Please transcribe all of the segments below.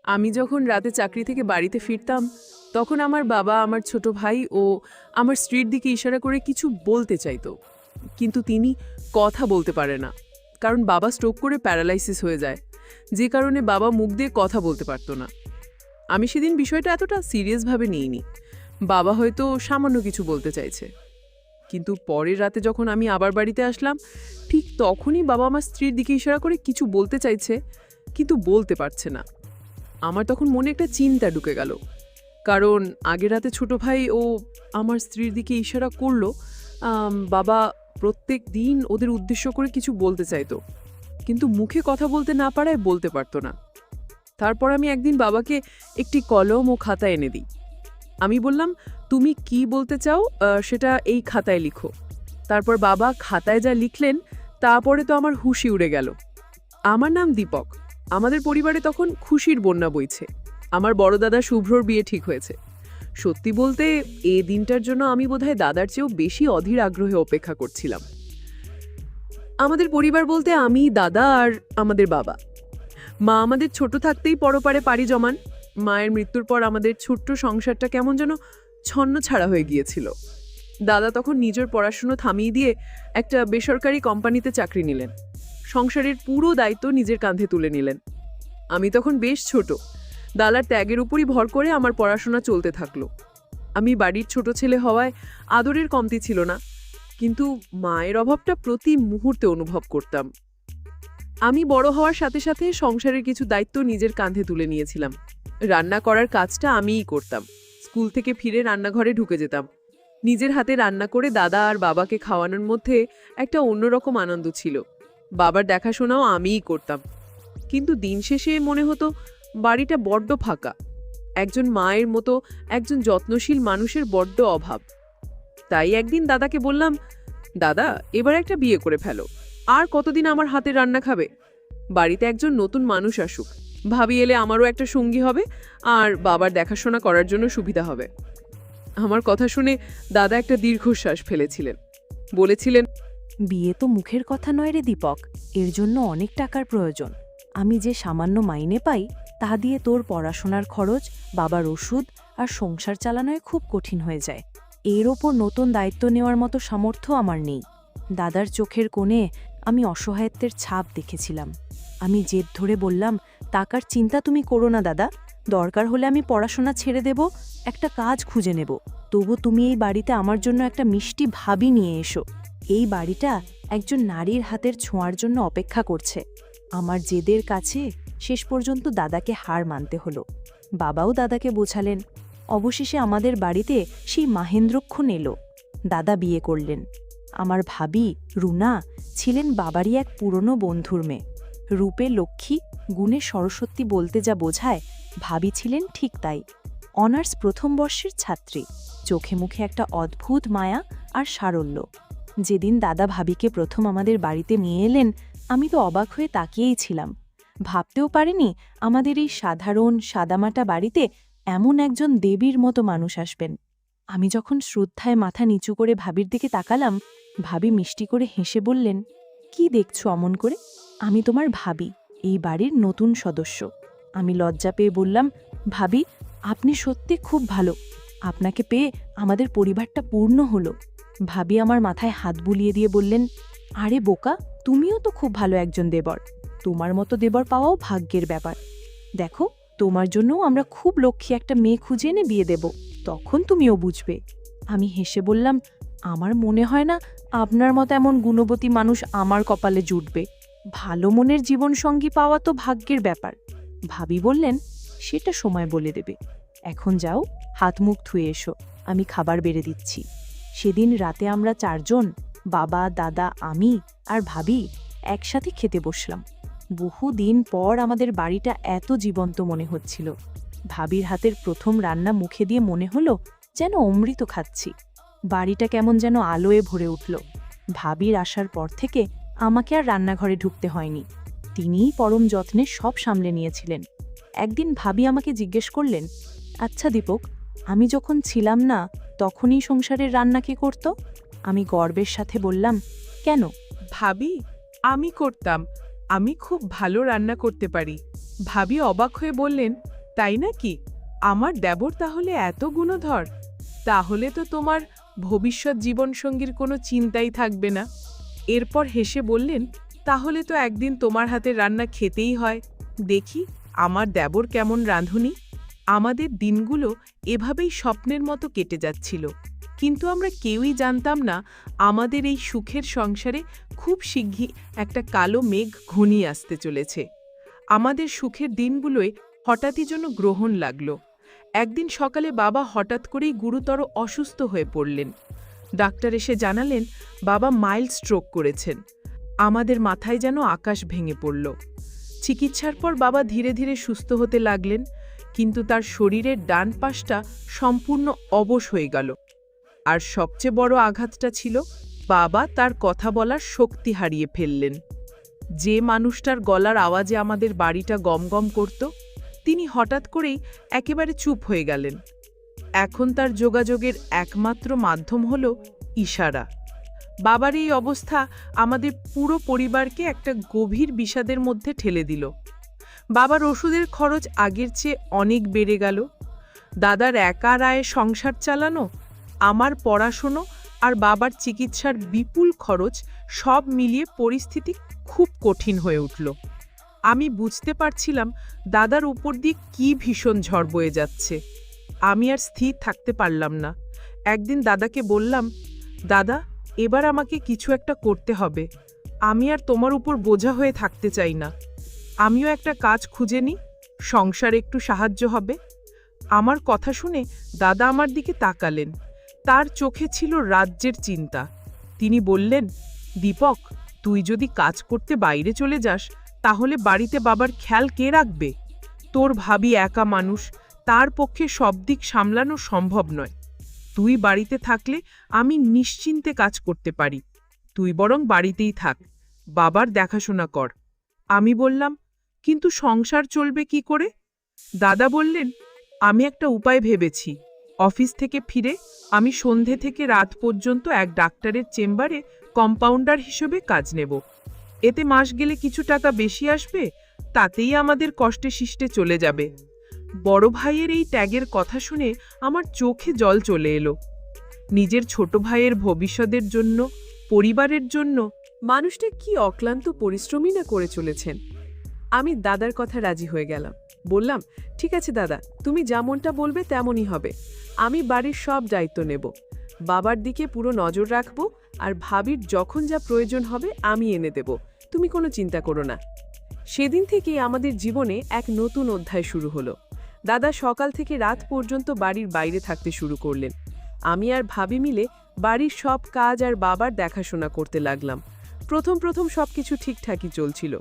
আমি যখন রাতে চাকরি থেকে বাড়িতে ফিরতাম তখন আমার বাবা আমার ছোট ভাই ও আমার স্ত্রীর দিকে ইশারা করে কিছু বলতে চাইতো, কিন্তু তিনি কথা বলতে পারে না, কারণ বাবা স্ট্রোক করে প্যারালাইসিস হয়ে যায়, যে কারণে বাবা মুখ দিয়ে কথা বলতে পারতো না। আমি সেদিন বিষয়টা এতটা সিরিয়াসভাবে নিইনি। বাবা হয়তো সামান্য কিছু বলতে চাইছে। কিন্তু পরের রাতে যখন আমি আবার বাড়িতে আসলাম, ঠিক তখনই বাবা আমার স্ত্রীর দিকে ইশারা করে কিছু বলতে চাইছে, কিন্তু বলতে পারছে না। আমার তখন মনে একটা চিন্তা ঢুকে গেল, কারণ আগের রাতে ছোট ভাই ও আমার স্ত্রীর দিকে ইশারা করলো। বাবা প্রত্যেক দিন ওদের উদ্দেশ্য করে কিছু বলতে চাইতো, কিন্তু মুখে কথা বলতে না পারায় বলতে পারতো না। তারপর আমি একদিন বাবাকে একটি কলম ও খাতা এনে দিই। আমি বললাম, তুমি কি বলতে চাও সেটা এই খাতায় লিখো। তারপর বাবা খাতায় যা লিখলেন তারপরে তো আমার হুঁশি উড়ে গেল। আমার নাম দীপক। আমাদের পরিবারে তখন খুশির বন্যা বইছে। আমার বড় দাদা শুভ্রর বিয়ে ঠিক হয়েছে। সত্যি বলতে এই দিনটার জন্য আমি বোধহয় দাদার চেয়েও বেশি অধীর আগ্রহে অপেক্ষা করছিলাম। আমাদের পরিবার বলতে আমি, দাদা আর আমাদের বাবা। মা আমাদের ছোট থাকতেই পরপারে পাড়ি জমান। মায়ের মৃত্যুর পর আমাদের ছোট্ট সংসারটা কেমন যেন ছন্নছাড়া হয়ে গিয়েছিল। দাদা তখন নিজের পড়াশুনো থামিয়ে দিয়ে একটা বেসরকারি কোম্পানিতে চাকরি নিলেন। সংসারের পুরো দায়িত্ব নিজের কাঁধে তুলে নিলেন। আমি তখন বেশ ছোট। দাদার ত্যাগের উপরই ভর করে আমার পড়াশোনা চলতে থাকলো। আমি বাড়ির ছোট ছেলে হওয়ায় আদরের কমতি ছিল না, কিন্তু মায়ের অভাবটা প্রতি মুহূর্তে অনুভব করতাম। আমি বড় হওয়ার সাথে সাথে সংসারের কিছু দায়িত্ব নিজের কাঁধে তুলে নিয়েছিলাম। রান্না করার কাজটা আমিই করতাম। স্কুল থেকে ফিরে রান্নাঘরে ঢুকে যেতাম। নিজের হাতে রান্না করে দাদা আর বাবাকে খাওয়ানোর মধ্যে একটা অন্যরকম আনন্দ ছিল। বাবার দেখাশোনাও আমিই করতাম। কিন্তু দিন শেষে মনে হতো বাড়িটা বড্ড ফাঁকা। একজন মায়ের মতো একজন যত্নশীল মানুষের বড্ড অভাব। তাই একদিন দাদাকে বললাম, দাদা, এবার একটা বিয়ে করে ফেলো। আর কতদিন আমার হাতে রান্না খাবে? বাড়িতে একজন নতুন মানুষ আসুক। ভাবি এলে আমারও একটা সঙ্গী হবে, আর বাবার দেখাশোনা করার জন্য সুবিধা হবে। আমার কথা শুনে দাদা একটা দীর্ঘশ্বাস ফেলেছিলেন। বলেছিলেন, বিয়ে তো মুখের কথা নয় রে দীপক, এর জন্য অনেক টাকার প্রয়োজন। আমি যে সামান্য মাইনে পাই তা দিয়ে তোর পড়াশোনার খরচ, বাবার ওষুধ আর সংসার চালানোয় খুব কঠিন হয়ে যায়। এর ওপর নতুন দায়িত্ব নেওয়ার মতো সামর্থ্য আমার নেই। দাদার চোখের কোণে আমি অসহায়ত্বের ছাপ দেখেছিলাম। আমি জেদ ধরে বললাম, টাকার চিন্তা তুমি করো না দাদা, দরকার হলে আমি পড়াশোনা ছেড়ে দেব, একটা কাজ খুঁজে নেব। তবু তুমি এই বাড়িতে আমার জন্য একটা মিষ্টি ভাবি নিয়ে এসো। এই বাড়িটা একজন নারীর হাতের ছোঁয়ার জন্য অপেক্ষা করছে। আমার জেদের কাছে শেষ পর্যন্ত দাদাকে হার মানতে হলো। বাবাও দাদাকে বোঝালেন। অবশেষে আমাদের বাড়িতে সেই মাহেন্দ্রক্ষণ এলো। দাদা বিয়ে করলেন। আমার ভাবি রুনা ছিলেন বাবারই এক পুরনো বন্ধুর মেয়ে। রূপে লক্ষ্মী, গুণে সরস্বতী বলতে যা বোঝায়, ভাবি ছিলেন ঠিক তাই। অনার্স প্রথম বর্ষের ছাত্রী, চোখে মুখে একটা অদ্ভুত মায়া আর সারল্য। যেদিন দাদা ভাবিকে প্রথম আমাদের বাড়িতে নিয়ে এলেন, আমি তো অবাক হয়ে তাকিয়েই ছিলাম। ভাবতেও পারিনি আমাদের এই সাধারণ সাদামাটা বাড়িতে এমন একজন দেবীর মতো মানুষ আসবেন। আমি যখন শ্রদ্ধায় মাথা নিচু করে ভাবির দিকে তাকালাম, ভাবি মিষ্টি করে হেসে বললেন, কি দেখছো অমন করে? আমি তোমার ভাবি, এই বাড়ির নতুন সদস্য। আমি লজ্জা পেয়ে বললাম, ভাবি, আপনি সত্যি খুব ভালো। আপনাকে পেয়ে আমাদের পরিবারটা পূর্ণ হলো। ভাবি আমার মাথায় হাত বুলিয়ে দিয়ে বললেন, আরে বোকা, তুমিও তো খুব ভালো একজন দেবর। তোমার মতো দেবর পাওয়াও ভাগ্যের ব্যাপার। দেখো, তোমার জন্যও আমরা খুব লক্ষ্মী একটা মেয়ে খুঁজে এনে বিয়ে দেব, তখন তুমিও বুঝবে। আমি হেসে বললাম, আমার মনে হয় না আপনার মতো এমন গুণবতী মানুষ আমার কপালে জুটবে। ভালো মনের জীবনসঙ্গী পাওয়া তো ভাগ্যের ব্যাপার। ভাবি বললেন, সেটা সময় বলে দেবে। এখন যাও, হাত মুখ ধুয়ে এসো, আমি খাবার বেড়ে দিচ্ছি। সেদিন রাতে আমরা চারজন, বাবা, দাদা, আমি আর ভাবি, একসাথে খেতে বসলাম। বহুদিন পর আমাদের বাড়িটা এত জীবন্ত মনে হচ্ছিল। ভাবির হাতের প্রথম রান্না মুখে দিয়ে মনে হলো যেন অমৃত খাচ্ছি। বাড়িটা কেমন যেন আলোয় ভরে উঠল। ভাবির আসার পর থেকে আমাকে আর রান্নাঘরে ঢুকতে হয়নি। তিনিই পরম যত্নে সব সামলে নিয়েছিলেন। একদিন ভাবি আমাকে জিজ্ঞেস করলেন, আচ্ছা দীপক, আমি যখন ছিলাম না তখনই সংসারের রান্না কে করত? আমি গর্বের সাথে বললাম, কেন? ভাবি, আমি করতাম। আমি খুব ভালো রান্না করতে পারি। ভাবি অবাক হয়ে বললেন, তাই নাকি? আমার দেবর তাহলে এত গুণধর? তাহলে তো তোমার ভবিষ্যৎ জীবনসঙ্গীর কোনো চিন্তাই থাকবে না। এরপর হেসে বললেন, তাহলে তো একদিন তোমার হাতের রান্না খেতেই হয়। দেখি আমার দেবর কেমন রাঁধুনি। আমাদের দিনগুলো এভাবেই স্বপ্নের মতো কেটে যাচ্ছিল, কিন্তু আমরা কেউই জানতাম না আমাদের এই সুখের সংসারে খুব শিগগির একটা কালো মেঘ ঘনিয়ে আসতে চলেছে। আমাদের সুখের দিনগুলোয় হঠাৎই যেন গ্রহণ লাগলো। একদিন সকালে বাবা হঠাৎ করেই গুরুতর অসুস্থ হয়ে পড়লেন। ডাক্তার এসে জানালেন বাবা মাইল্ড স্ট্রোক করেছেন। আমাদের মাথায় যেন আকাশ ভেঙে পড়ল। চিকিৎসার পর বাবা ধীরে ধীরে সুস্থ হতে লাগলেন, কিন্তু তার শরীরের ডান পাশটা সম্পূর্ণ অবশ হয়ে গেল। আর সবচেয়ে বড় আঘাতটা ছিল, বাবা তার কথা বলার শক্তি হারিয়ে ফেললেন। যে মানুষটার গলার আওয়াজে আমাদের বাড়িটা গমগম করত, তিনি হঠাৎ করেই একেবারে চুপ হয়ে গেলেন। এখন তার যোগাযোগের একমাত্র মাধ্যম হল ইশারা। বাবার এই অবস্থা আমাদের পুরো পরিবারকে একটা গভীর বিষাদের মধ্যে ঠেলে দিল। বাবার ওষুধের খরচ আগের চেয়ে অনেক বেড়ে গেল। দাদার একা আয়ে সংসার চালানো, আমার পড়াশোনা আর বাবার চিকিৎসার বিপুল খরচ সব মিলিয়ে পরিস্থিতি খুব কঠিন হয়ে উঠল। আমি বুঝতে পারছিলাম দাদার উপর দিয়ে কী ভীষণ ঝড় বয়ে যাচ্ছে। আমি আর স্থির থাকতে পারলাম না। একদিন দাদাকে বললাম, দাদা, এবার আমাকে কিছু একটা করতে হবে। আমি আর তোমার উপর বোঝা হয়ে থাকতে চাই না। আমিও একটা কাজ খুঁজে নিই, সংসারে একটু সাহায্য হবে। আমার কথা শুনে দাদা আমার দিকে তাকালেন। তার চোখে ছিল রাজ্যের চিন্তা। তিনি বললেন, দীপক, তুই যদি কাজ করতে বাইরে চলে যাস, তাহলে বাড়িতে বাবার খেয়াল কে রাখবে? তোর ভাবি একা মানুষ, তার পক্ষে সব দিক সামলানো সম্ভব নয়। তুই বাড়িতে থাকলে আমি নিশ্চিন্তে কাজ করতে পারি। তুই বরং বাড়িতেই থাক, বাবার দেখাশোনা কর। আমি বললাম, কিন্তু সংসার চলবে কি করে? দাদা বললেন, আমি একটা উপায় ভেবেছি। অফিস থেকে ফিরে আমি সন্ধে থেকে রাত পর্যন্ত এক ডাক্তারের চেম্বারে কম্পাউন্ডার হিসেবে কাজ নেব। এতে মাস গেলে কিছু টাকা বেশি আসবে, তাতেই আমাদের কষ্টে শিষ্টে চলে যাবে। বড় ভাইয়ের এই ত্যাগের কথা শুনে আমার চোখে জল চলে এলো। নিজের ছোট ভাইয়ের ভবিষ্যতের জন্য, পরিবারের জন্য মানুষটা কি অক্লান্ত পরিশ্রমই না করে চলেছেন। আমি দাদার কথা রাজি হয়ে গেলাম। বললাম, ঠিক আছে দাদা, তুমি যেমনটা বলবে তেমনই হবে। আমি বাড়ির সব দায়িত্ব নেব, বাবার দিকে পুরো নজর রাখব, আর ভাবির যখন যা প্রয়োজন হবে আমি এনে দেব। তুমি কোনো চিন্তা করো না। সেদিন থেকেই আমাদের জীবনে এক নতুন অধ্যায় শুরু হলো। দাদা সকাল থেকে রাত পর্যন্ত বাড়ির বাইরে থাকতে শুরু করলেন। আমি আর ভাবি মিলে বাড়ির সব কাজ আর বাবার দেখাশোনা করতে লাগলাম। প্রথম প্রথম সবকিছু ঠিকঠাকই চলছিল,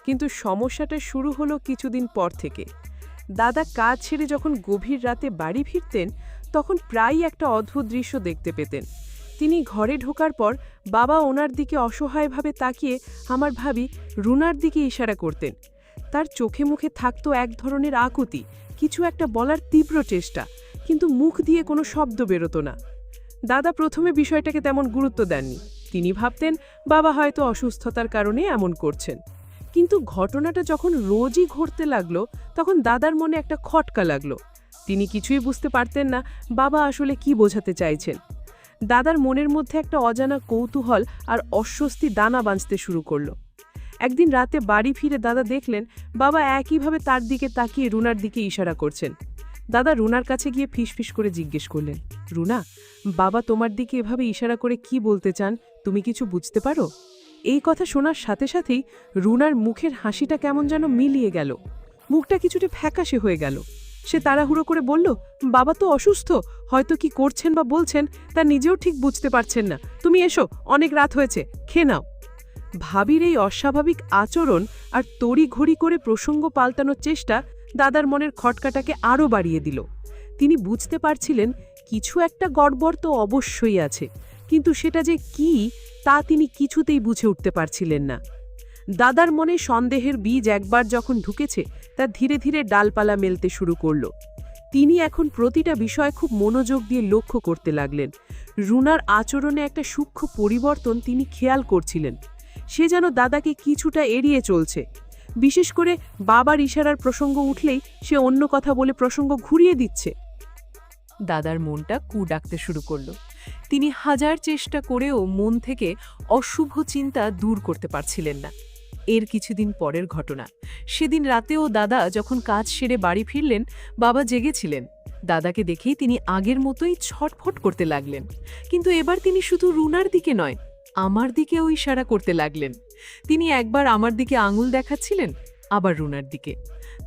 কিন্তু সমস্যাটা শুরু হলো কিছুদিন পর থেকে। দাদা কাজ ছেড়ে যখন গভীর রাতে বাড়ি ফিরতেন, তখন প্রায়ই একটা অদ্ভুত দৃশ্য দেখতে পেতেন। তিনি ঘরে ঢোকার পর বাবা ওনার দিকে অসহায়ভাবে তাকিয়ে আমার ভাবি রুনার দিকে ইশারা করতেন। তার চোখে মুখে থাকতো এক ধরনের আকুতি, কিছু একটা বলার তীব্র চেষ্টা, কিন্তু মুখ দিয়ে কোনো শব্দ বেরোতো না। দাদা প্রথমে বিষয়টাকে তেমন গুরুত্ব দেননি। তিনি ভাবতেন বাবা হয়তো অসুস্থতার কারণে এমন করছেন। কিন্তু ঘটনাটা যখন রোজই ঘটতে লাগলো, তখন দাদার মনে একটা খটকা লাগলো। তিনি কিছুই বুঝতে পারতেন না বাবা আসলে কি বোঝাতে চাইছেন। দাদার মনের মধ্যে একটা অজানা কৌতূহল আর অস্বস্তি দানা বাঁধতে শুরু করলো। একদিন রাতে বাড়ি ফিরে দাদা দেখলেন বাবা একইভাবে তার দিকে তাকিয়ে রুনার দিকে ইশারা করছেন। দাদা রুনার কাছে গিয়ে ফিসফিস করে জিজ্ঞেস করলেন, রুনা, বাবা তোমার দিকে এভাবে ইশারা করে কি বলতে চান, তুমি কিছু বুঝতে পারো? এই কথা শোনার সাথে সাথেই রুনার মুখের হাসিটা কেমন যেন মিলিয়ে গেল, মুখটা কিছুটা ফ্যাকাশে হয়ে গেল। সে তাড়াহুড়ো করে বলল, বাবা তো অসুস্থ, হয়তো কি করছেন বা বলছেন তা নিজেও ঠিক বুঝতে পারছেন না। তুমি এসো, অনেক রাত হয়েছে, খেয়ে নাও। ভাবির এই অস্বাভাবিক আচরণ আর তড়িঘড়ি করে প্রসঙ্গ পাল্টানোর চেষ্টা দাদার মনের খটকাটাকে আরও বাড়িয়ে দিল। তিনি বুঝতে পারছিলেন কিছু একটা গড়বড় তো অবশ্যই আছে, কিন্তু সেটা যে কি তা তিনি কিছুতেই বুঝে উঠতে পারছিলেন না। দাদার মনে সন্দেহের বীজ একবার যখন ঢুকেছে, তা ধীরে ধীরে ডালপালা মেলতে শুরু করল। তিনি এখন প্রতিটা বিষয় খুব মনোযোগ দিয়ে লক্ষ্য করতে লাগলেন। রুনার আচরণে একটা সূক্ষ্ম পরিবর্তন তিনি খেয়াল করছিলেন। সে যেন দাদাকে কিছুটা এড়িয়ে চলছে। বিশেষ করে বাবার ইশারার প্রসঙ্গ উঠলেই সে অন্য কথা বলে প্রসঙ্গ ঘুরিয়ে দিচ্ছে। দাদার মনটা কু ডাকতে শুরু করলো। তিনি হাজার চেষ্টা করেও মন থেকে অশুভ চিন্তা দূর করতে পারছিলেন না। এর কিছুদিন পরের ঘটনা। সেদিন রাতেও দাদা যখন কাজ সেরে বাড়ি ফিরলেন, বাবা জেগেছিলেন। দাদাকে দেখেই তিনি আগের মতোই ছটফট করতে লাগলেন, কিন্তু এবার তিনি শুধু রুনার দিকে নয়, আমার দিকেও ইশারা করতে লাগলেন। তিনি একবার আমার দিকে আঙুল দেখাচ্ছিলেন, আবার রুনার দিকে।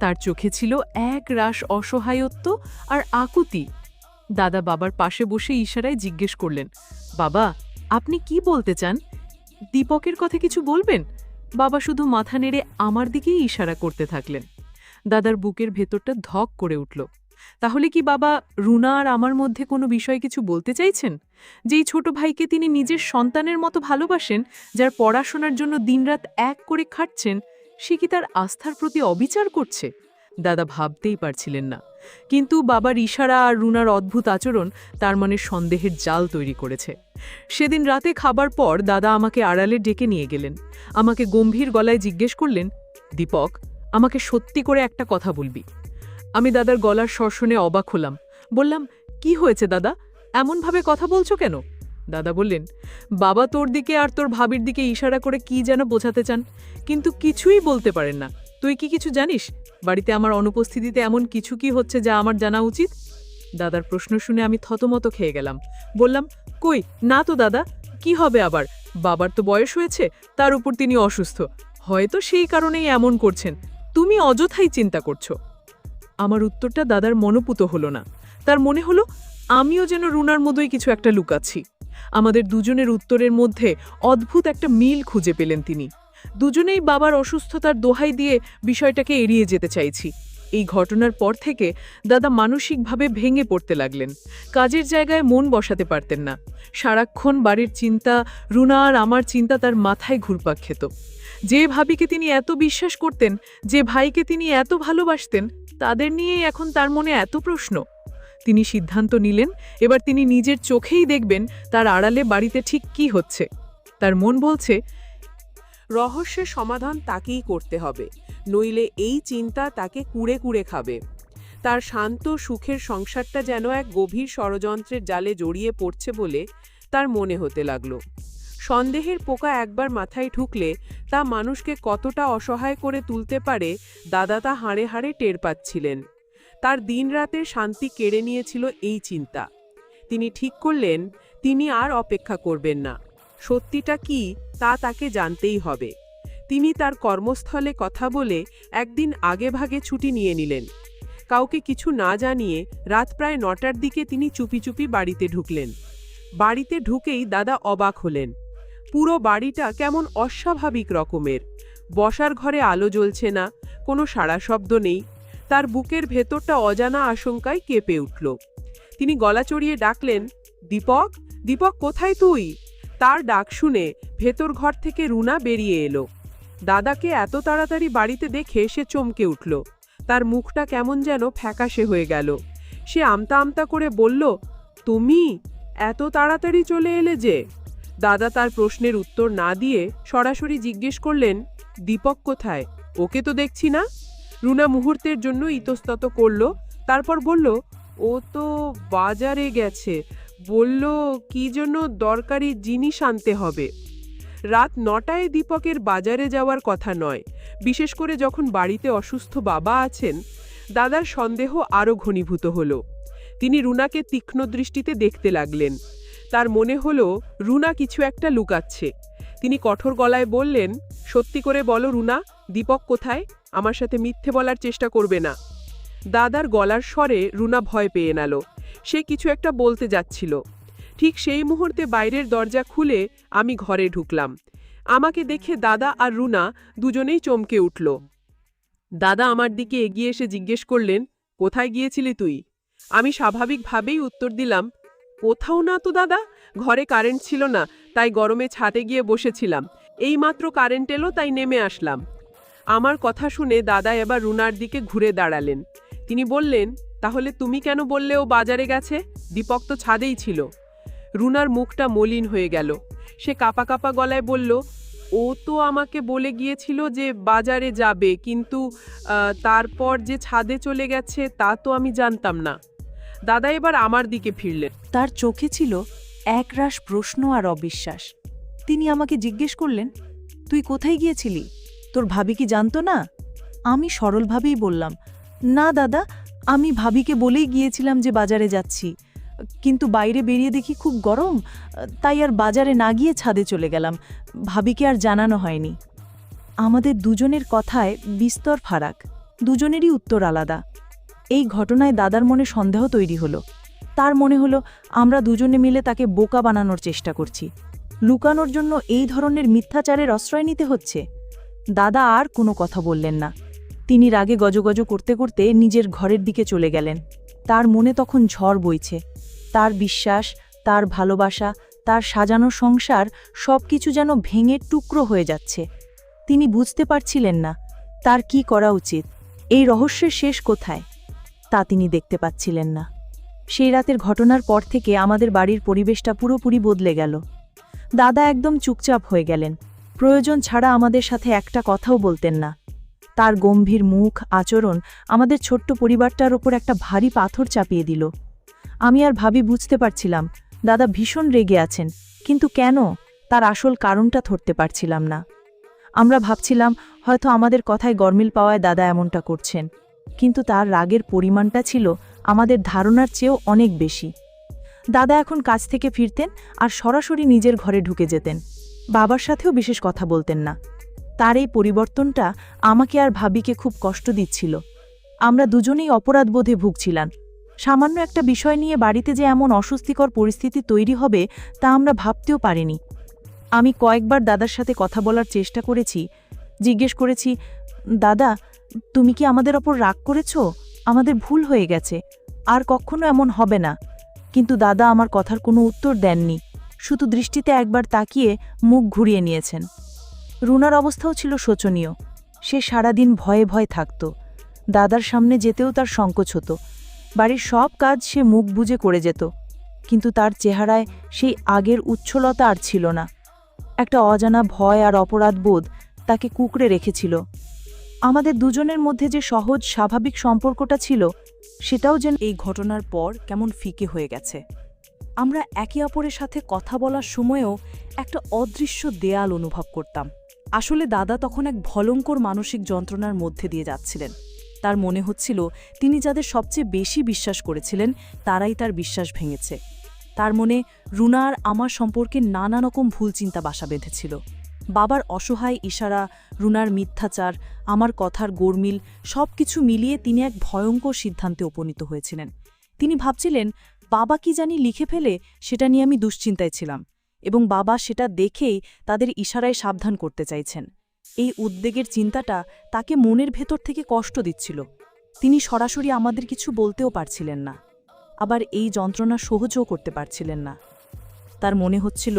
তার চোখে ছিল এক রাশ অসহায়ত্ব আর আকুতি। দাদা বাবার পাশে বসে ইশারায় জিজ্ঞেস করলেন, বাবা, আপনি কি বলতে চান? দীপকের কথা কিছু বলবেন? বাবা শুধু মাথা নেড়ে আমার দিকেই ইশারা করতে থাকলেন। দাদার বুকের ভেতরটা ধক করে উঠল। তাহলে কি বাবা রুনা আর আমার মধ্যে কোনো বিষয়ে কিছু বলতে চাইছেন? যেই ছোট ভাইকে তিনি নিজের সন্তানের মতো ভালোবাসেন, যার পড়াশোনার জন্য দিনরাত এক করে খাটছেন, সে কি তার আস্থার প্রতি অবিচার করছে? দাদা ভাবতেই পারছিলেন না, কিন্তু বাবার ইশারা আর রুনার অদ্ভুত আচরণ তার মনে সন্দেহের জাল তৈরি করেছে। সেদিন রাতে খাবার পর দাদা আমাকে আড়ালে ডেকে নিয়ে গেলেন। আমাকে গম্ভীর গলায় জিজ্ঞেস করলেন, দীপক, আমাকে সত্যি করে একটা কথা বলবি? আমি দাদার গলার স্বর শুনে অবাক হলাম। বললাম, কি হয়েছে দাদা, এমনভাবে কথা বলছো কেন? দাদা বললেন, বাবা তোর দিকে আর তোর ভাবির দিকে ইশারা করে কি যেন বোঝাতে চান, কিন্তু কিছুই বলতে পারেন না। তুই কি কিছু জানিস? বাড়িতে আমার অনুপস্থিতিতে এমন কিছু কি হচ্ছে যা আমার জানা উচিত? দাদার প্রশ্ন শুনে আমি থতমত খেয়ে গেলাম। বললাম, কই না তো দাদা, কি হবে আবার? বাবার তো বয়স হয়েছে, তার উপর তিনি অসুস্থ, হয়তো সেই কারণেই এমন করছেন। তুমি অযথাই চিন্তা করছো। আমার উত্তরটা দাদার মনোপুত হলো না। তার মনে হলো আমিও যেন রুনার মতোই কিছু একটা লুকাচ্ছি। আমাদের দুজনের উত্তরের মধ্যে অদ্ভুত একটা মিল খুঁজে পেলেন তিনি। দুজনেই বাবার অসুস্থতার দোহাই দিয়ে বিষয়টাকে এড়িয়ে যেতে চাইছি। এই ঘটনার পর থেকে দাদা মানসিকভাবে ভেঙে পড়তে লাগলেন। কাজের জায়গায় মন বসাতে পারতেন না। সারাক্ষণ বাড়ির চিন্তা, রুনা আর আমার চিন্তা তার মাথায় ঘুরপাক খেত। যে ভাবিকে তিনি এত বিশ্বাস করতেন, যে ভাইকে তিনি এত ভালোবাসতেন, তাদের নিয়েই এখন তার মনে এত প্রশ্ন। তিনি সিদ্ধান্ত নিলেন, এবার তিনি নিজের চোখেই দেখবেন তার আড়ালে বাড়িতে ঠিক কি হচ্ছে। তার মন বলছে, রহস্যের সমাধান তাকেই করতে হবে, নইলে এই চিন্তা তাকে কুড়ে কুড়ে খাবে। তার শান্ত সুখের সংসারটা যেন এক গভীর ষড়যন্ত্রের জালে জড়িয়ে পড়ছে বলে তার মনে হতে লাগলো। সন্দেহের পোকা একবার মাথায় ঢুকলে তা মানুষকে কতটা অসহায় করে তুলতে পারে দাদা তা হাড়ে হাড়ে টের পাচ্ছিলেন। তার দিনরাতের শান্তি কেড়ে নিয়েছিল এই চিন্তা। তিনি ঠিক করলেন, তিনি আর অপেক্ষা করবেন না। সত্যিটা কি তা তাকে জানতেই হবে। তিনি তার কর্মস্থলে কথা বলে একদিন আগেভাগে ছুটি নিয়ে নিলেন। কাউকে কিছু না জানিয়ে রাত প্রায় 9টার দিকে তিনি চুপি চুপি বাড়িতে ঢুকলেন। বাড়িতে ঢুকেই দাদা অবাক হলেন। পুরো বাড়িটা কেমন অস্বাভাবিক রকমের। বসার ঘরে আলো জ্বলছে না, কোনো সাড়া শব্দ নেই। তার বুকের ভেতরটা অজানা আশঙ্কায় কেঁপে উঠল। তিনি গলা চড়িয়ে ডাকলেন, দীপক, দীপক, কোথায় তুই? তার ডাক শুনে ভেতর ঘর থেকে রুনা বেরিয়ে এলো। দাদাকে এত তাড়াতাড়ি বাড়িতে দেখে সে চমকে উঠল। তার মুখটা কেমন যেন ফ্যাকাশে হয়ে গেল। সে আমতা আমতা করে বলল, তুমি এত তাড়াতাড়ি চলে এলে যে? দাদা তার প্রশ্নের উত্তর না দিয়ে সরাসরি জিজ্ঞেস করলেন, দীপক কোথায়? ওকে তো দেখছি না। রুনা মুহূর্তের জন্য ইতস্তত করল, তারপর বলল, ও তো বাজারে গেছে, বলল কি জন্য দরকারি জিনিস আনতে হবে। রাত 9টায় দীপকের বাজারে যাওয়ার কথা নয়, বিশেষ করে যখন বাড়িতে অসুস্থ বাবা আছেন। দাদার সন্দেহ আরও ঘনীভূত হল। তিনি রুনাকে তীক্ষ্ণ দৃষ্টিতে দেখতে লাগলেন। তার মনে হলো রুনা কিছু একটা লুকাচ্ছে। তিনি কঠোর গলায় বললেন, সত্যি করে বলো রুনা, দীপক কোথায়? আমার সাথে মিথ্যে বলার চেষ্টা করবে না। দাদার গলার স্বরে রুনা ভয় পেয়ে গেল। সে কিছু একটা বলতে যাচ্ছিল। ঠিক সেই মুহূর্তে বাইরের দরজা খুলে আমি ঘরে ঢুকলাম। আমাকে দেখে দাদা আর রুনা দুজনেই চমকে উঠল। দাদা আমার দিকে এগিয়ে এসে জিজ্ঞেস করলেন, কোথায় গিয়েছিলি তুই? আমি স্বাভাবিকভাবেই উত্তর দিলাম, কোথাও না তো দাদা, ঘরে কারেন্ট ছিল না, তাই গরমে ছাদে গিয়ে বসেছিলাম। এইমাত্র কারেন্ট এলো, তাই নেমে আসলাম। আমার কথা শুনে দাদা এবার রুনার দিকে ঘুরে দাঁড়ালেন। তিনি বললেন, তাহলে তুমি কেন বললে ও বাজারে গেছে? দীপক তো ছাদেই ছিল। রুনার মুখটা মলিন হয়ে গেল। সে কাঁপা কাঁপা গলায় বলল, ও ও তো আমাকে বলে গিয়েছিল যে বাজারে যাবে, কিন্তু তারপর যে ছাদে চলে গেছে তা তো আমি জানতাম না। দাদা এবার আমার দিকে ফিরলেন। তার চোখে ছিল একরাশ প্রশ্ন আর অবিশ্বাস। তিনি আমাকে জিজ্ঞেস করলেন, তুই কোথায় গিয়েছিলি? তোর ভাবি কি জানতো না? আমি সরলভাবেই বললাম, না দাদা, আমি ভাবিকে বলেই গিয়েছিলাম যে বাজারে যাচ্ছি, কিন্তু বাইরে বেরিয়ে দেখি খুব গরম, তাই আর বাজারে না গিয়ে ছাদে চলে গেলাম। ভাবিকে আর জানানো হয়নি। আমাদের দুজনের কথায় বিস্তর ফারাক, দুজনেরই উত্তর আলাদা। এই ঘটনায় দাদার মনে সন্দেহ তৈরি হলো। তার মনে হলো আমরা দুজনে মিলে তাকে বোকা বানানোর চেষ্টা করছি, লুকানোর জন্য এই ধরনের মিথ্যাচারের আশ্রয় নিতে হচ্ছে। দাদা আর কোনো কথা বললেন না। তিনি রাগে গজগজ করতে করতে নিজের ঘরের দিকে চলে গেলেন। তার মনে তখন ঝড় বইছে। তার বিশ্বাস, তার ভালোবাসা, তার সাজানো সংসার সবকিছু যেন ভেঙে টুকরো হয়ে যাচ্ছে। তিনি বুঝতে পারছিলেন না তার কি করা উচিত, এই রহস্যের শেষ কোথায় তা তিনি দেখতে পাচ্ছিলেন না। সেই রাতের ঘটনার পর থেকে আমাদের বাড়ির পরিবেশটা পুরোপুরি বদলে গেল। দাদা একদম চুপচাপ হয়ে গেলেন। প্রয়োজন ছাড়া আমাদের সাথে একটা কথাও বলতেন না। তার গম্ভীর মুখ, আচরণ আমাদের ছোট্ট পরিবারটার ওপর একটা ভারী পাথর চাপিয়ে দিল। আমি আর ভাবি বুঝতে পারছিলাম দাদা ভীষণ রেগে আছেন, কিন্তু কেন, তার আসল কারণটা ধরতে পারছিলাম না। আমরা ভাবছিলাম হয়তো আমাদের কথায় গরমিল পাওয়ায় দাদা এমনটা করছেন, কিন্তু তার রাগের পরিমাণটা ছিল আমাদের ধারণার চেয়েও অনেক বেশি। দাদা এখন কাজ থেকে ফিরতেন আর সরাসরি নিজের ঘরে ঢুকে যেতেন। বাবার সাথেও বিশেষ কথা বলতেন না। তার এই পরিবর্তনটা আমাকে আর ভাবিকে খুব কষ্ট দিচ্ছিল। আমরা দুজনেই অপরাধবোধে ভুগছিলাম। সামান্য একটা বিষয় নিয়ে বাড়িতে যে এমন অস্বস্তিকর পরিস্থিতি তৈরি হবে তা আমরা ভাবতেও পারিনি। আমি কয়েকবার দাদার সাথে কথা বলার চেষ্টা করেছি, জিজ্ঞেস করেছি, দাদা তুমি কি আমাদের ওপর রাগ করেছো? আমাদের ভুল হয়ে গেছে, আর কখনো এমন হবে না। কিন্তু দাদা আমার কথার কোনো উত্তর দেননি, শুধু দৃষ্টিতে একবার তাকিয়ে মুখ ঘুরিয়ে নিয়েছেন। রুনার অবস্থাও ছিল শোচনীয়। সে সারাদিন ভয়ে ভয়ে থাকত। দাদার সামনে যেতেও তার সংকোচ হতো। বাড়ির সব কাজ সে মুখ বুজে করে যেত, কিন্তু তার চেহারায় সেই আগের উচ্ছলতা আর ছিল না। একটা অজানা ভয় আর অপরাধবোধ তাকে কুঁকড়ে রেখেছিল। আমাদের দুজনের মধ্যে যে সহজ স্বাভাবিক সম্পর্কটা ছিল, সেটাও যেন এই ঘটনার পর কেমন ফিকে হয়ে গেছে। আমরা একে অপরের সাথে কথা বলার সময়েও একটা অদৃশ্য দেয়াল অনুভব করতাম। আসলে দাদা তখন এক ভয়ঙ্কর মানসিক যন্ত্রণার মধ্যে দিয়ে যাচ্ছিলেন। তার মনে হচ্ছিল তিনি যাদের সবচেয়ে বেশি বিশ্বাস করেছিলেন তারাই তার বিশ্বাস ভেঙেছে। তার মনে রুনা আর আমার সম্পর্কে নানা রকম ভুল চিন্তা বাসা বেঁধেছিল। বাবার অসহায় ইশারা, রুনার মিথ্যাচার, আমার কথার গোলমিল সবকিছু মিলিয়ে তিনি এক ভয়ঙ্কর সিদ্ধান্তে উপনীত হয়েছিলেন। তিনি ভাবছিলেন বাবা কি জানি লিখে ফেলে, সেটা নিয়ে আমি দুশ্চিন্তায় ছিলাম, এবং বাবা সেটা দেখেই তাদের ইশারায় সাবধান করতে চাইছেন। এই উদ্বেগের চিন্তাটা তাকে মনের ভেতর থেকে কষ্ট দিচ্ছিল। তিনি সরাসরি আমাদের কিছু বলতেও পারছিলেন না, আবার এই যন্ত্রণা সহ্যও করতে পারছিলেন না। তার মনে হচ্ছিল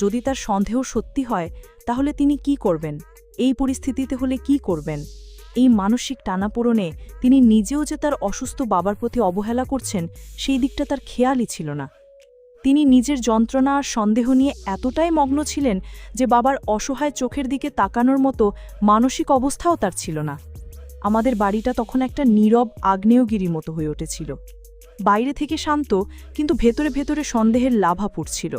যদি তার সন্দেহ সত্যি হয় তাহলে তিনি কি করবেন, এই পরিস্থিতিতে হলে কি করবেন। এই মানসিক টানাপোড়েনে তিনি নিজেও যে তার অসুস্থ বাবার প্রতি অবহেলা করছেন সেই দিকটা তার খেয়ালই ছিল না। তিনি নিজের যন্ত্রণা আর সন্দেহ নিয়ে এতটাই মগ্ন ছিলেন যে বাবার অসহায় চোখের দিকে তাকানোর মতো মানসিক অবস্থাও তার ছিল না। আমাদের বাড়িটা তখন একটা নীরব আগ্নেয়গিরির মতো হয়ে উঠেছিল। বাইরে থেকে শান্ত, কিন্তু ভেতরে ভেতরে সন্দেহের লাভা পড়ছিল।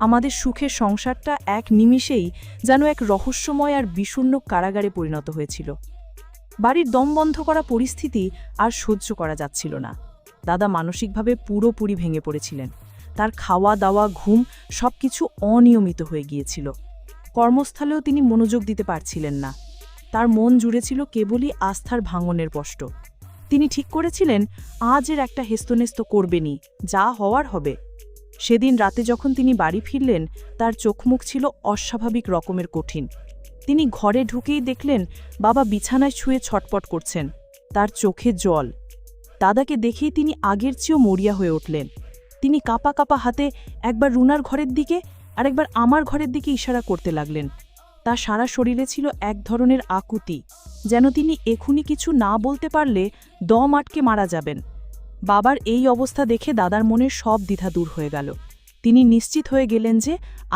আমাদের সুখের সংসারটা এক নিমিষেই যেন এক রহস্যময় আর বিষণ্ণ কারাগারে পরিণত হয়েছিল। বাড়ির দম বন্ধ করা পরিস্থিতি আর সহ্য করা যাচ্ছিল না। দাদা মানসিকভাবে পুরোপুরি ভেঙে পড়েছিলেন। তার খাওয়া দাওয়া, ঘুম সবকিছু অনিয়মিত হয়ে গিয়েছিল। কর্মস্থলেও তিনি মনোযোগ দিতে পারছিলেন না। তার মন জুড়ে ছিল কেবলই আস্থার ভাঙনের কষ্ট। তিনি ঠিক করেছিলেন আজ এর একটা হেস্তনেস্ত করবেনই, যা হওয়ার হবে। সেদিন রাতে যখন তিনি বাড়ি ফিরলেন তার চোখমুখ ছিল অস্বাভাবিক রকমের কঠিন। তিনি ঘরে ঢুকেই দেখলেন বাবা বিছানায় শুয়ে ছটপট করছেন, তার চোখে জল। দাদাকে দেখেই তিনি আগের চেয়েও মরিয়া হয়ে উঠলেন। তিনি কাঁপা কাঁপা হাতে একবার রুনার ঘরের দিকে আর একবার আমার ঘরের দিকে ইশারা করতে লাগলেন। তার সারা শরীরে ছিল এক ধরনের আকুতি, যেন তিনি এখুনি কিছু না বলতে পারলে দম আটকে মারা যাবেন। বাবার এই অবস্থা দেখে দাদার মনের সব দ্বিধা দূর হয়ে গেল। তিনি নিশ্চিত হয়ে গেলেন যে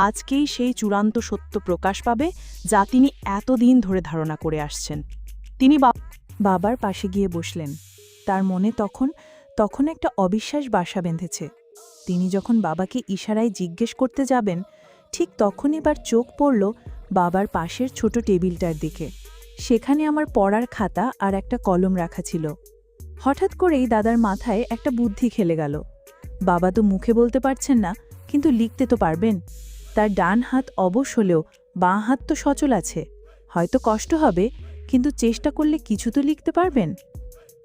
আজকেই সেই চূড়ান্ত সত্য প্রকাশ পাবে যা তিনি এতদিন ধরে ধারণা করে আসছেন। তিনি বাবার পাশে গিয়ে বসলেন। তার মনে তখন একটা অবিশ্বাস বাসা বেঁধেছে। তিনি যখন বাবাকে ইশারায় জিজ্ঞেস করতে যাবেন, ঠিক তখন এবার চোখ পড়ল বাবার পাশের ছোট টেবিলটার দিকে। সেখানে আমার পড়ার খাতা আর একটা কলম রাখা ছিল। হঠাৎ করেই দাদার মাথায় একটা বুদ্ধি খেলে গেল। বাবা তো মুখে বলতে পারছেন না, কিন্তু লিখতে তো পারবেন। তার ডান হাত অবশ হলেও বাঁ হাত তো সচল আছে। হয়তো কষ্ট হবে, কিন্তু চেষ্টা করলে কিছু তো লিখতে পারবেন।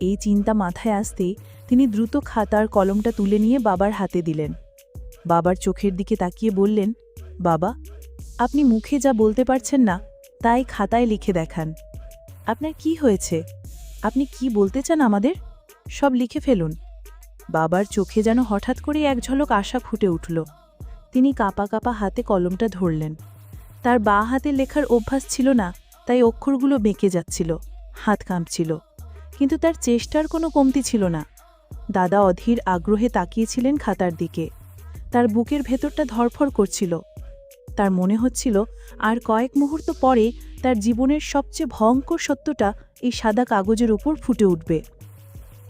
এই চিন্তা মাথায় আসতেই তিনি দ্রুত খাতার কলমটা তুলে নিয়ে বাবার হাতে দিলেন। বাবার চোখের দিকে তাকিয়ে বললেন, বাবা, আপনি মুখে যা বলতে পারছেন না তাই খাতায় লিখে দেখান। আপনার কি হয়েছে? আপনি কি বলতে চান আমাদের? সব লিখে ফেলুন। বাবার চোখে যেন হঠাৎ করেই এক ঝলক আশা ফুটে উঠল। তিনি কাঁপা কাঁপা হাতে কলমটা ধরলেন। তার বাঁ হাতে লেখার অভ্যাস ছিল না, তাই অক্ষরগুলো বেঁকে যাচ্ছিল, হাত কাঁপছিল। কিন্তু তার চেষ্টার কোনো কমতি ছিল না। দাদা অধীর আগ্রহে তাকিয়েছিলেন খাতার দিকে। তার বুকের ভেতরটা ধড়ফড় করছিল। তার মনে হচ্ছিল আর কয়েক মুহূর্ত পরে তার জীবনের সবচেয়ে ভয়ঙ্কর সত্যটা এই সাদা কাগজের উপর ফুটে উঠবে।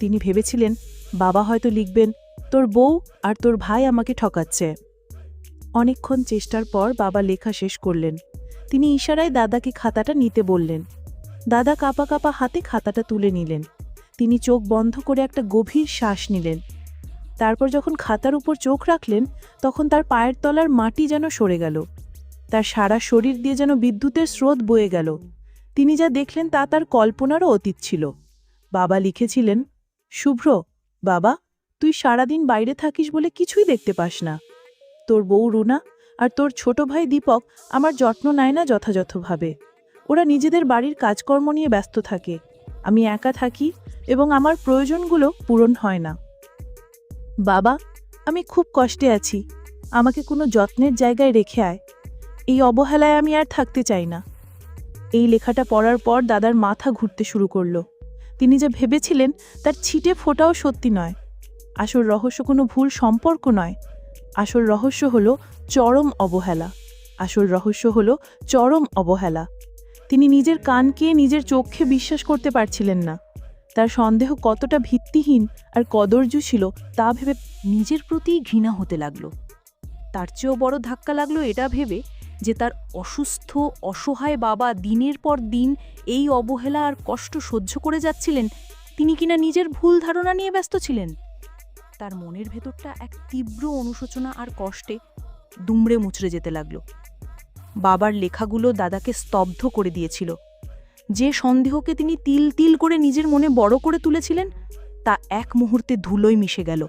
তিনি ভেবেছিলেন, বাবা হয়তো লিখবেন, তোর বউ আর তোর ভাই আমাকে ঠকাচ্ছে। অনেকক্ষণ চেষ্টার পর বাবা লেখা শেষ করলেন। তিনি ইশারায় দাদাকে খাতাটা নিতে বললেন। দাদা কাঁপা কাঁপা হাতে খাতাটা তুলে নিলেন। তিনি চোখ বন্ধ করে একটা গভীর শ্বাস নিলেন। তারপর যখন খাতার উপর চোখ রাখলেন, তখন তার পায়ের তলার মাটি যেন সরে গেল। তার সারা শরীর দিয়ে যেন বিদ্যুতের স্রোত বয়ে গেল। তিনি যা দেখলেন তা তার কল্পনারও অতীত ছিল। বাবা লিখেছিলেন, শুভ্র, বাবা, তুই সারাদিন বাইরে থাকিস বলে কিছুই দেখতে পাস না। তোর বউ রুনা আর তোর ছোট ভাই দীপক আমার যত্ন নেয় না যথাযথভাবে। ওরা নিজেদের বাড়ির কাজকর্ম নিয়ে ব্যস্ত থাকে। আমি একা থাকি এবং আমার প্রয়োজনগুলো পূরণ হয় না। বাবা, আমি খুব কষ্টে আছি। আমাকে কোনো যত্নের জায়গায় রেখে আয়। এই অবহেলায় আমি আর থাকতে চাই না। এই লেখাটা পড়ার পর দাদার মাথা ঘুরতে শুরু করল। তিনি যা ভেবেছিলেন তার ছিটে ফোটাও সত্যি নয়। আসল রহস্য কোনো ভুল সম্পর্ক নয়। আসল রহস্য হলো চরম অবহেলা। আসল রহস্য হলো চরম অবহেলা। তিনি নিজের কানকে নিজের চোখে বিশ্বাস করতে পারছিলেন না। তার সন্দেহ কতটা ভিত্তিহীন আর কদর্য ছিল তা ভেবে নিজের প্রতিই ঘৃণা হতে লাগল। তার চেয়েও বড় ধাক্কা লাগলো এটা ভেবে যে তার অসুস্থ অসহায় বাবা দিনের পর দিন এই অবহেলা আর কষ্ট সহ্য করে যাচ্ছিলেন, তিনি কিনা নিজের ভুল ধারণা নিয়ে ব্যস্ত ছিলেন। তার মনের ভেতরটা এক তীব্র অনুশোচনা আর কষ্টে দুমড়ে মুচড়ে যেতে লাগল। বাবার লেখাগুলো দাদাকে স্তব্ধ করে দিয়েছিল। যে সন্দেহকে তিনি তিল তিল করে নিজের মনে বড় করে তুলেছিলেন তা এক মুহূর্তে ধুলোয় মিশে গেল।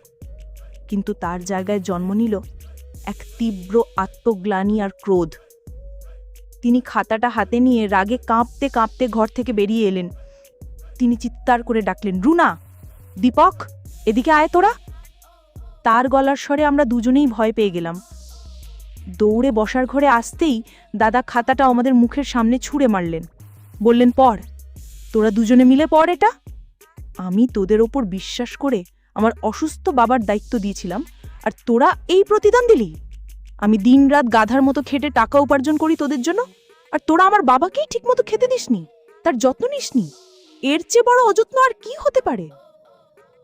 কিন্তু তার জায়গায় জন্ম নিল এক তীব্র আত্মগ্লানি আর ক্রোধ। তিনি খাতাটা হাতে নিয়ে রাগে কাঁপতে কাঁপতে ঘর থেকে বেরিয়ে এলেন। তিনি চিৎকার করে ডাকলেন, রুনা, দীপক, এদিকে আয় তোরা। তার গলার স্বরে আমরা দুজনেই ভয় পেয়ে গেলাম। দৌড়ে বসার ঘরে আসতেই দাদা খাতাটা আমাদের মুখের সামনে ছুঁড়ে মারলেন। বললেন, পড়, তোরা দুজনে মিলে পড় এটা। আমি তোদের ওপর বিশ্বাস করে আমার অসুস্থ বাবার দায়িত্ব দিয়েছিলাম, আর তোরা এই প্রতিদান দিলি? আমি দিনরাত গাধার মতো খেটে টাকা উপার্জন করি তোদের জন্য, আর তোরা আমার বাবাকেই ঠিকমতো খেতে দিসনি, তার যত্ন নিসনি। এর চেয়ে বড় অযত্ন আর কি হতে পারে?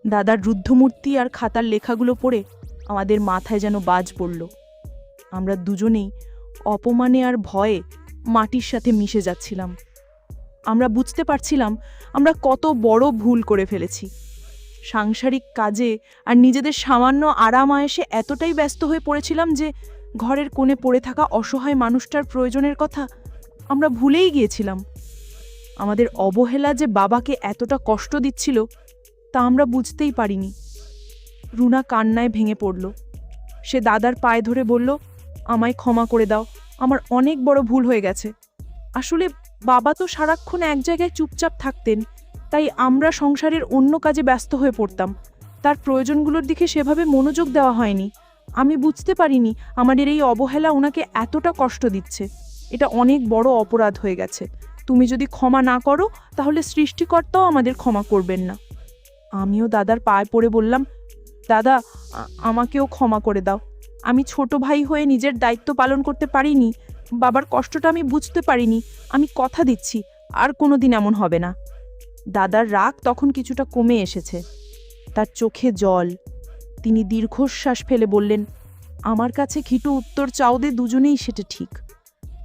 দাদার রুদ্ধমূর্তি আর খাতার লেখাগুলো পড়ে আমাদের মাথায় যেন বাজ পড়ল। আমরা দুজনেই অপমানে আর ভয়ে মাটির সাথে মিশে যাচ্ছিলাম। আমরা বুঝতে পারছিলাম আমরা কত বড় ভুল করে ফেলেছি। সাংসারিক কাজে আর নিজেদের সামান্য আরাম আয়েশে এতটাই ব্যস্ত হয়ে পড়েছিলাম যে ঘরের কোণে পড়ে থাকা অসহায় মানুষটার প্রয়োজনের কথা আমরা ভুলেই গিয়েছিলাম। আমাদের অবহেলা যে বাবাকে এতটা কষ্ট দিচ্ছিল তা আমরা বুঝতেই পারিনি। রুনা কান্নায় ভেঙে পড়ল। সে দাদার পায়ে ধরে বলল, আমায় ক্ষমা করে দাও, আমার অনেক বড় ভুল হয়ে গেছে। আসলে বাবা তো সারাক্ষণ এক জায়গায় চুপচাপ থাকতেন, তাই আমরা সংসারের অন্য কাজে ব্যস্ত হয়ে পড়তাম। তার প্রয়োজনগুলোর দিকে সেভাবে মনোযোগ দেওয়া হয়নি। আমি বুঝতে পারিনি আমাদের এই অবহেলা ওনাকে এতটা কষ্ট দিচ্ছে। এটা অনেক বড় অপরাধ হয়ে গেছে। তুমি যদি ক্ষমা না করো তাহলে সৃষ্টিকর্তাও আমাদের ক্ষমা করবেন না। আমিও দাদার পায়ে পড়ে বললাম, দাদা, আমাকেও ক্ষমা করে দাও। আমি ছোট ভাই হয়ে নিজের দায়িত্ব পালন করতে পারিনি, বাবার কষ্টটা আমি বুঝতে পারিনি। আমি কথা দিচ্ছি আর কোনোদিন এমন হবে না। দাদার রাগ তখন কিছুটা কমে এসেছে, তার চোখে জল। তিনি দীর্ঘশ্বাস ফেলে বললেন, আমার কাছে ঘিটু উত্তর চাওদে দুজনেই সেটা ঠিক,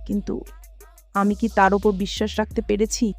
কিন্তু আমি কি তার ওপর বিশ্বাস রাখতে পেরেছি?